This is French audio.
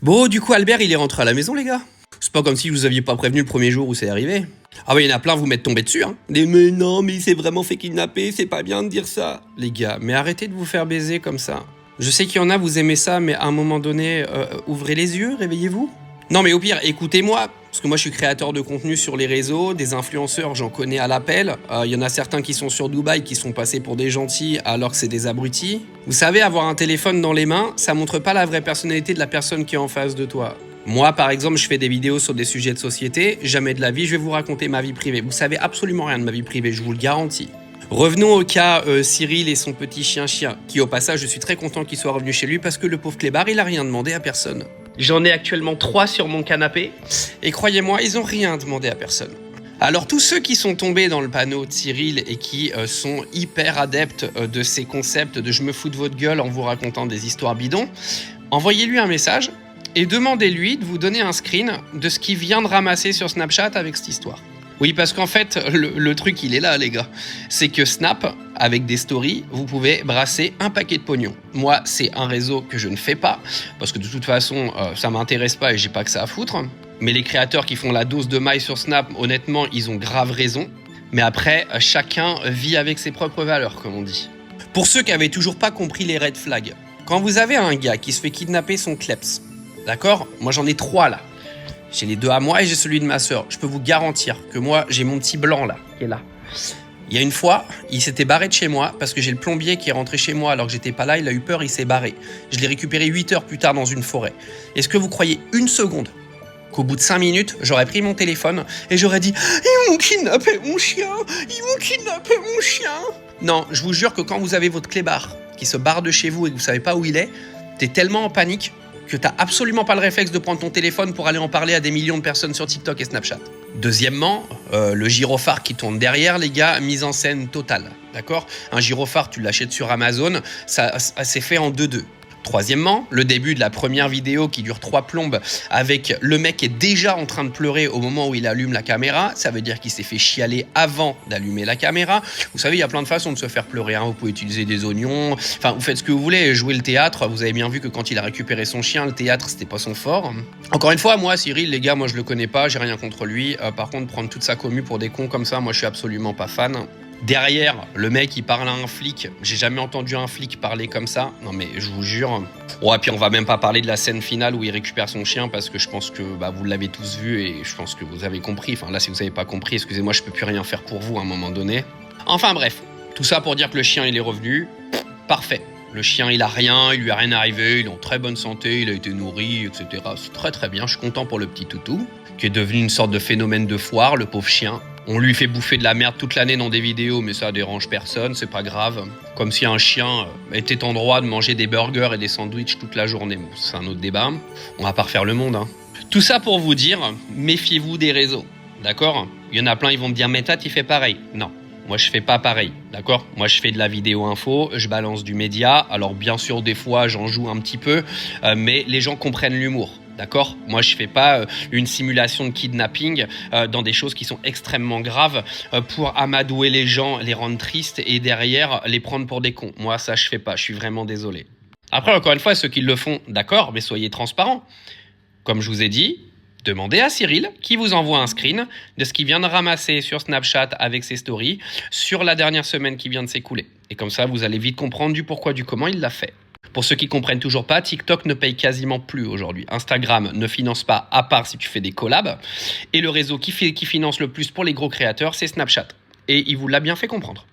Bon, du coup, Albert, il est rentré à la maison, les gars. C'est pas comme si vous aviez pas prévenu le premier jour où c'est arrivé. Ah ouais, il y en a plein, vous m'êtes tombé dessus, hein. Mais non, mais il s'est vraiment fait kidnapper, c'est pas bien de dire ça. Les gars, mais arrêtez de vous faire baiser comme ça. Je sais qu'il y en a, vous aimez ça, mais à un moment donné, ouvrez les yeux, réveillez-vous. Non, mais au pire, écoutez-moi, parce que moi je suis créateur de contenu sur les réseaux, des influenceurs, j'en connais à l'appel. Il y en a certains qui sont sur Dubaï, qui sont passés pour des gentils alors que c'est des abrutis. Vous savez, avoir un téléphone dans les mains, ça montre pas la vraie personnalité de la personne qui est en face de toi. Moi, par exemple, je fais des vidéos sur des sujets de société, jamais de la vie, je vais vous raconter ma vie privée. Vous savez absolument rien de ma vie privée, je vous le garantis. Revenons au cas Cyril et son petit chien-chien, qui au passage, je suis très content qu'il soit revenu chez lui parce que le pauvre clébard, il a rien demandé à personne. J'en ai actuellement 3 sur mon canapé, et croyez-moi, ils ont rien demandé à personne. Alors tous ceux qui sont tombés dans le panneau de Cyril et qui sont hyper adeptes de ces concepts de je me fous de votre gueule en vous racontant des histoires bidons, envoyez-lui un message et demandez-lui de vous donner un screen de ce qu'il vient de ramasser sur Snapchat avec cette histoire. Oui, parce qu'en fait, le truc, il est là, les gars. C'est que Snap, avec des stories, vous pouvez brasser un paquet de pognon. Moi, c'est un réseau que je ne fais pas, parce que de toute façon, ça m'intéresse pas et j'ai pas que ça à foutre. Mais les créateurs qui font la dose de maille sur Snap, honnêtement, ils ont grave raison. Mais après, chacun vit avec ses propres valeurs, comme on dit. Pour ceux qui avaient toujours pas compris les red flags, quand vous avez un gars qui se fait kidnapper son kleps, d'accord? Moi, j'en ai 3 là. J'ai les 2 à moi et j'ai celui de ma sœur. Je peux vous garantir que moi, j'ai mon petit blanc là, qui est là. Il y a une fois, il s'était barré de chez moi parce que j'ai le plombier qui est rentré chez moi alors que j'étais pas là, il a eu peur, il s'est barré. Je l'ai récupéré 8 heures plus tard dans une forêt. Est-ce que vous croyez une seconde qu'au bout de 5 minutes, j'aurais pris mon téléphone et j'aurais dit « Ils m'ont kidnappé mon chien! Ils m'ont kidnappé mon chien !» Non, je vous jure que quand vous avez votre clébard qui se barre de chez vous et que vous savez pas où il est, t'es tellement en panique que t'as absolument pas le réflexe de prendre ton téléphone pour aller en parler à des millions de personnes sur TikTok et Snapchat. Deuxièmement, le gyrophare qui tourne derrière, les gars, mise en scène totale, d'accord? Un gyrophare, tu l'achètes sur Amazon, ça c'est fait en 2-2. Troisièmement, le début de la première vidéo qui dure 3 plombes avec le mec qui est déjà en train de pleurer au moment où il allume la caméra. Ça veut dire qu'il s'est fait chialer avant d'allumer la caméra. Vous savez, il y a plein de façons de se faire pleurer, hein. Vous pouvez utiliser des oignons. Enfin, vous faites ce que vous voulez. Jouer le théâtre. Vous avez bien vu que quand il a récupéré son chien, le théâtre, c'était pas son fort. Encore une fois, moi, Cyril, les gars, moi, je le connais pas. J'ai rien contre lui. Par contre, prendre toute sa commu pour des cons comme ça, moi, je suis absolument pas fan. Derrière, le mec, il parle à un flic. J'ai jamais entendu un flic parler comme ça. Non, mais je vous jure. Oh, et puis on va même pas parler de la scène finale où il récupère son chien parce que je pense que vous l'avez tous vu et je pense que vous avez compris. Enfin, là, si vous avez pas compris, excusez-moi, je peux plus rien faire pour vous à un moment donné. Enfin, bref. Tout ça pour dire que le chien, il est revenu. Parfait. Le chien, il a rien, il lui a rien arrivé, il est en très bonne santé, il a été nourri, etc. C'est très très bien. Je suis content pour le petit toutou, qui est devenu une sorte de phénomène de foire, le pauvre chien. On lui fait bouffer de la merde toute l'année dans des vidéos, mais ça dérange personne, c'est pas grave. Comme si un chien était en droit de manger des burgers et des sandwichs toute la journée. Bon, c'est un autre débat. On va pas refaire le monde, hein. Tout ça pour vous dire, méfiez-vous des réseaux, d'accord? Il y en a plein, ils vont me dire, mais toi, tu fais pareil. Non, moi, je fais pas pareil, d'accord? Moi, je fais de la vidéo info, je balance du média. Alors, bien sûr, des fois, j'en joue un petit peu, mais les gens comprennent l'humour. D'accord? Moi, je fais pas une simulation de kidnapping dans des choses qui sont extrêmement graves pour amadouer les gens, les rendre tristes et derrière les prendre pour des cons. Moi, ça, je fais pas. Je suis vraiment désolé. Après, encore une fois, ceux qui le font, d'accord, mais soyez transparents. Comme je vous ai dit, demandez à Cyril qui vous envoie un screen de ce qu'il vient de ramasser sur Snapchat avec ses stories sur la dernière semaine qui vient de s'écouler. Et comme ça, vous allez vite comprendre du pourquoi, du comment il l'a fait. Pour ceux qui comprennent toujours pas, TikTok ne paye quasiment plus aujourd'hui. Instagram ne finance pas, à part si tu fais des collabs. Et le réseau qui finance le plus pour les gros créateurs, c'est Snapchat. Et il vous l'a bien fait comprendre.